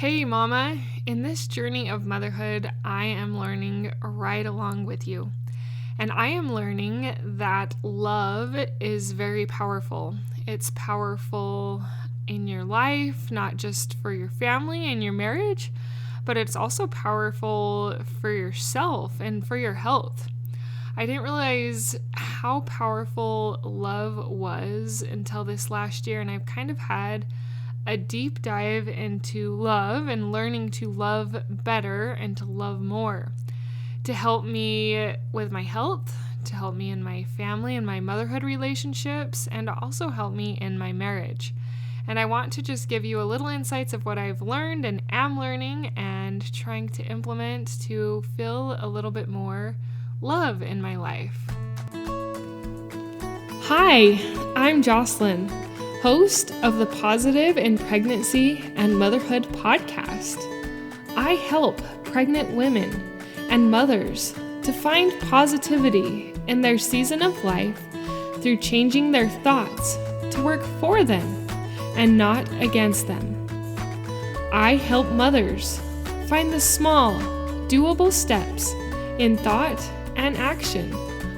Hey mama, in this journey of motherhood, I am learning right along with you. And I am learning that love is very powerful. It's powerful in your life, not just for your family and your marriage, but it's also powerful for yourself and for your health. I didn't realize how powerful love was until this last year, and I've kind of had a deep dive into love and learning to love better and to love more, to help me with my health, to help me in my family and my motherhood relationships, and to also help me in my marriage. And I want to just give you a little insights of what I've learned and am learning and trying to implement to feel a little bit more love in my life. Hi, I'm Jocelyn, host of the Positive in Pregnancy and Motherhood podcast. I help pregnant women and mothers to find positivity in their season of life through changing their thoughts to work for them and not against them. I help mothers find the small, doable steps in thought and action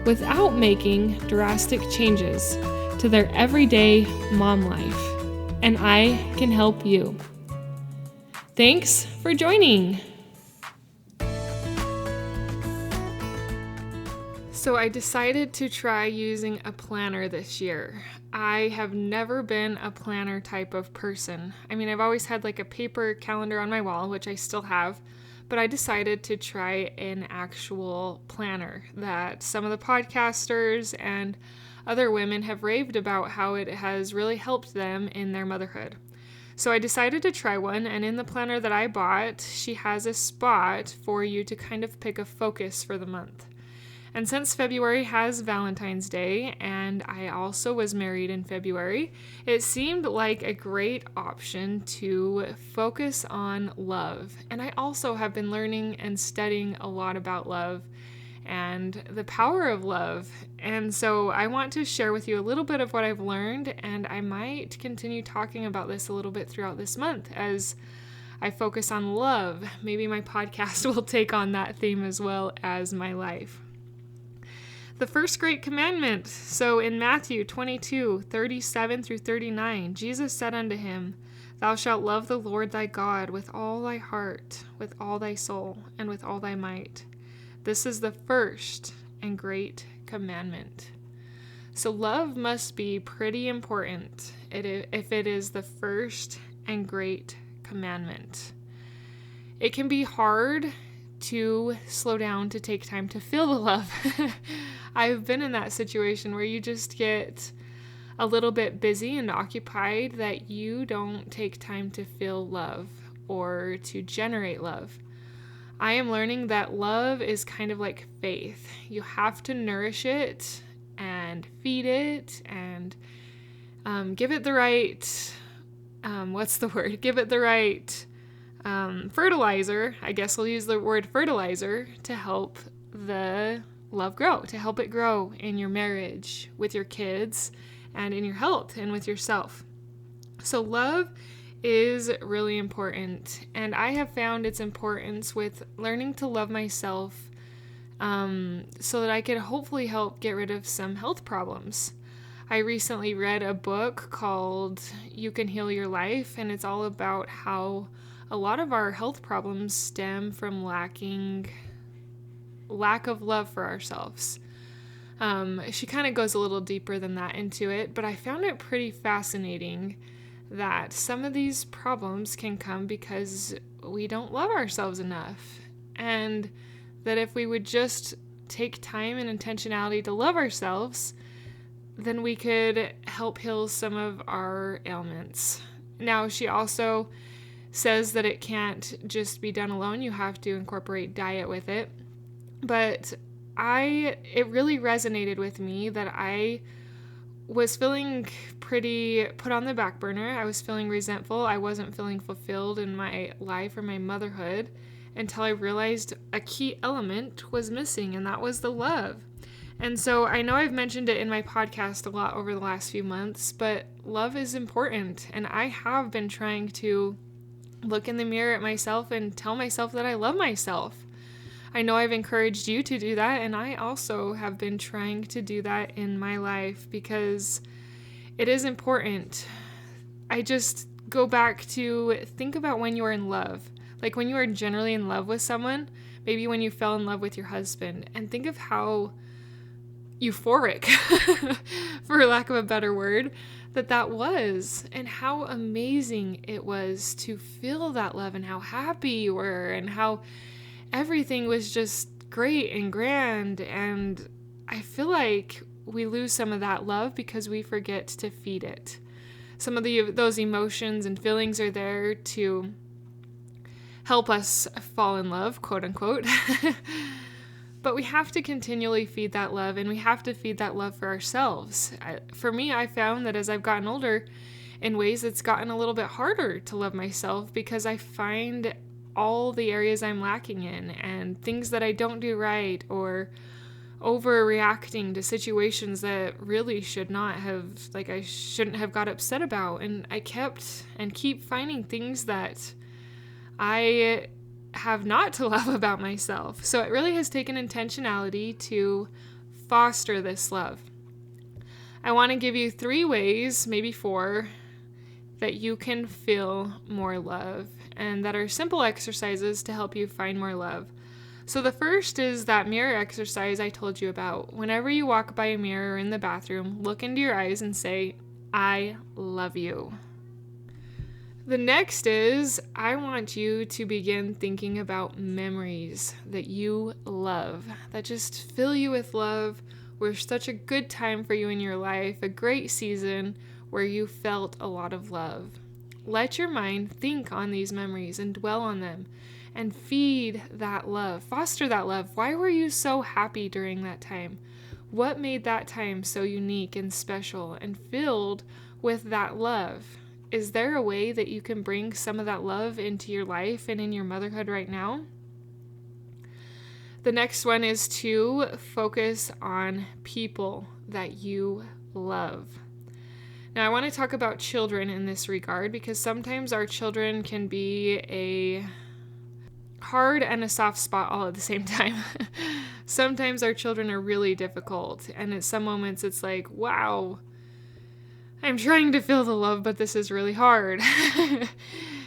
without making drastic changes to their everyday mom life, and I can help you. Thanks for joining. So I decided to try using a planner this year. I have never been a planner type of person. I mean, I've always had like a paper calendar on my wall, which I still have, but I decided to try an actual planner that some of the podcasters and other women have raved about how it has really helped them in their motherhood. So I decided to try one, and in the planner that I bought, she has a spot for you to kind of pick a focus for the month. And since February has Valentine's Day, and I also was married in February, it seemed like a great option to focus on love. And I also have been learning and studying a lot about love and the power of love. And so I want to share with you a little bit of what I've learned, and I might continue talking about this a little bit throughout this month as I focus on love. Maybe my podcast will take on that theme as well as my life. The first great commandment. So in Matthew 22:37 through 39, Jesus said unto him, Thou shalt love the Lord thy God with all thy heart, with all thy soul, and with all thy might. This is the first and great commandment. So love must be pretty important if it is the first and great commandment. It can be hard to slow down to take time to feel the love. I've been in that situation where you just get a little bit busy and occupied that you don't take time to feel love or to generate love. I am learning that love is kind of like faith. You have to nourish it and feed it and give it the right, Give it the right fertilizer. I guess we'll use the word fertilizer to help the love grow, to help it grow in your marriage, with your kids, and in your health and with yourself. So love is really important, and I have found its importance with learning to love myself so that I could hopefully help get rid of some health problems. I recently read a book called You Can Heal Your Life, and it's all about how a lot of our health problems stem from lack of love for ourselves. She kind of goes a little deeper than that into it, but I found it pretty fascinating that some of these problems can come because we don't love ourselves enough. And that if we would just take time and intentionality to love ourselves, then we could help heal some of our ailments. Now, she also says that it can't just be done alone. You have to incorporate diet with it. But it really resonated with me that I was feeling pretty put on the back burner. I was feeling resentful. I wasn't feeling fulfilled in my life or my motherhood until I realized a key element was missing, and that was the love. And so I know I've mentioned it in my podcast a lot over the last few months, but love is important, and I have been trying to look in the mirror at myself and tell myself that I love myself. I know I've encouraged you to do that, and I also have been trying to do that in my life because it is important. I just go back to think about when you are in love, like when you are generally in love with someone, maybe when you fell in love with your husband, and think of how euphoric, for lack of a better word, that was, and how amazing it was to feel that love and how happy you were and how everything was just great and grand. And I feel like we lose some of that love because we forget to feed it. Some of those emotions and feelings are there to help us fall in love, quote unquote. But we have to continually feed that love, and we have to feed that love for ourselves. For me, I found that as I've gotten older, in ways it's gotten a little bit harder to love myself because I find all the areas I'm lacking in and things that I don't do right, or overreacting to situations that really should not have, like I shouldn't have got upset about. And I kept and keep finding things that I have not to love about myself. So it really has taken intentionality to foster this love. I want to give you 3 ways, maybe 4, that you can feel more love, and that are simple exercises to help you find more love. So the first is that mirror exercise I told you about. Whenever you walk by a mirror in the bathroom, look into your eyes and say, "I love you." The next is, I want you to begin thinking about memories that you love, that just fill you with love, were such a good time for you in your life, a great season where you felt a lot of love. Let your mind think on these memories and dwell on them and feed that love, foster that love. Why were you so happy during that time? What made that time so unique and special and filled with that love? Is there a way that you can bring some of that love into your life and in your motherhood right now? The next one is to focus on people that you love. Now, I want to talk about children in this regard because sometimes our children can be a hard and a soft spot all at the same time. Sometimes our children are really difficult, and at some moments it's like, wow, I'm trying to feel the love, but this is really hard.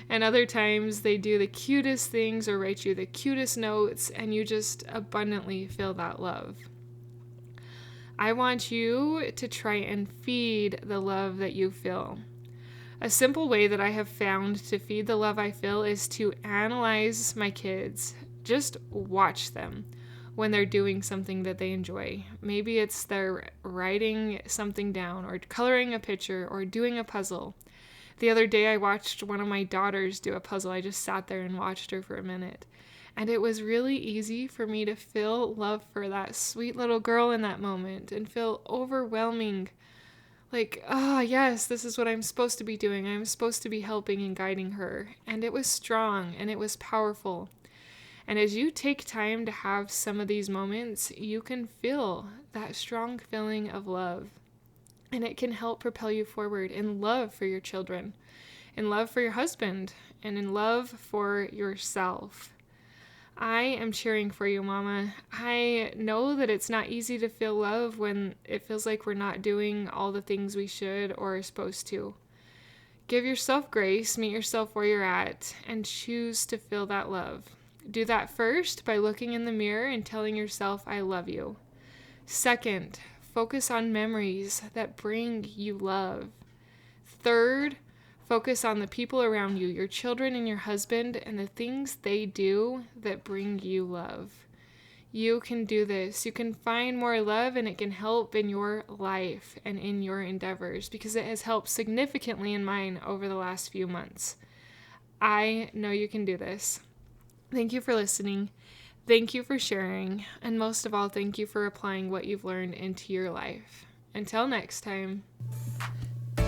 And other times they do the cutest things or write you the cutest notes, and you just abundantly feel that love. I want you to try and feed the love that you feel. A simple way that I have found to feed the love I feel is to analyze my kids. Just watch them when they're doing something that they enjoy. Maybe it's they're writing something down or coloring a picture or doing a puzzle. The other day I watched one of my daughters do a puzzle. I just sat there and watched her for a minute. And it was really easy for me to feel love for that sweet little girl in that moment and feel overwhelming. Like, yes, this is what I'm supposed to be doing. I'm supposed to be helping and guiding her. And it was strong and it was powerful. And as you take time to have some of these moments, you can feel that strong feeling of love. And it can help propel you forward in love for your children, in love for your husband, and in love for yourself. I am cheering for you, Mama. I know that it's not easy to feel love when it feels like we're not doing all the things we should or are supposed to. Give yourself grace, meet yourself where you're at, and choose to feel that love. Do that first by looking in the mirror and telling yourself, I love you. Second, focus on memories that bring you love. Third, focus on the people around you, your children and your husband, and the things they do that bring you love. You can do this. You can find more love, and it can help in your life and in your endeavors because it has helped significantly in mine over the last few months. I know you can do this. Thank you for listening. Thank you for sharing. And most of all, thank you for applying what you've learned into your life. Until next time.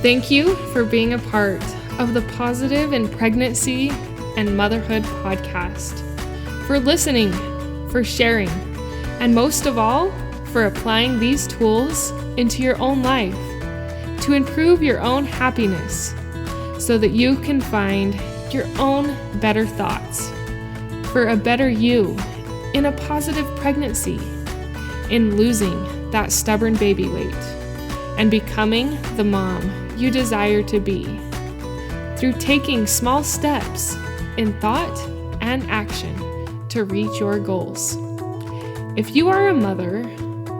Thank you for being a part of the Positive in Pregnancy and Motherhood podcast, for listening, for sharing, and most of all, for applying these tools into your own life to improve your own happiness so that you can find your own better thoughts, for a better you, in a positive pregnancy, in losing that stubborn baby weight, and becoming the mom you desire to be, through taking small steps in thought and action to reach your goals. If you are a mother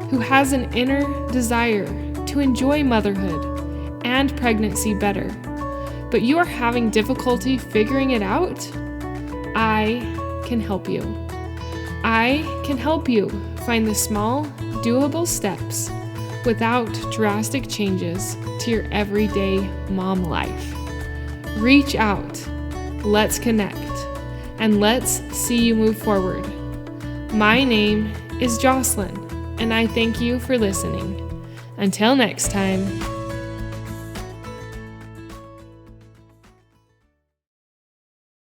who has an inner desire to enjoy motherhood and pregnancy better, but you are having difficulty figuring it out, I can help you. I can help you find the small, doable steps without drastic changes to your everyday mom life. Reach out, let's connect, and let's see you move forward. My name is Jocelyn, and I thank you for listening. Until next time.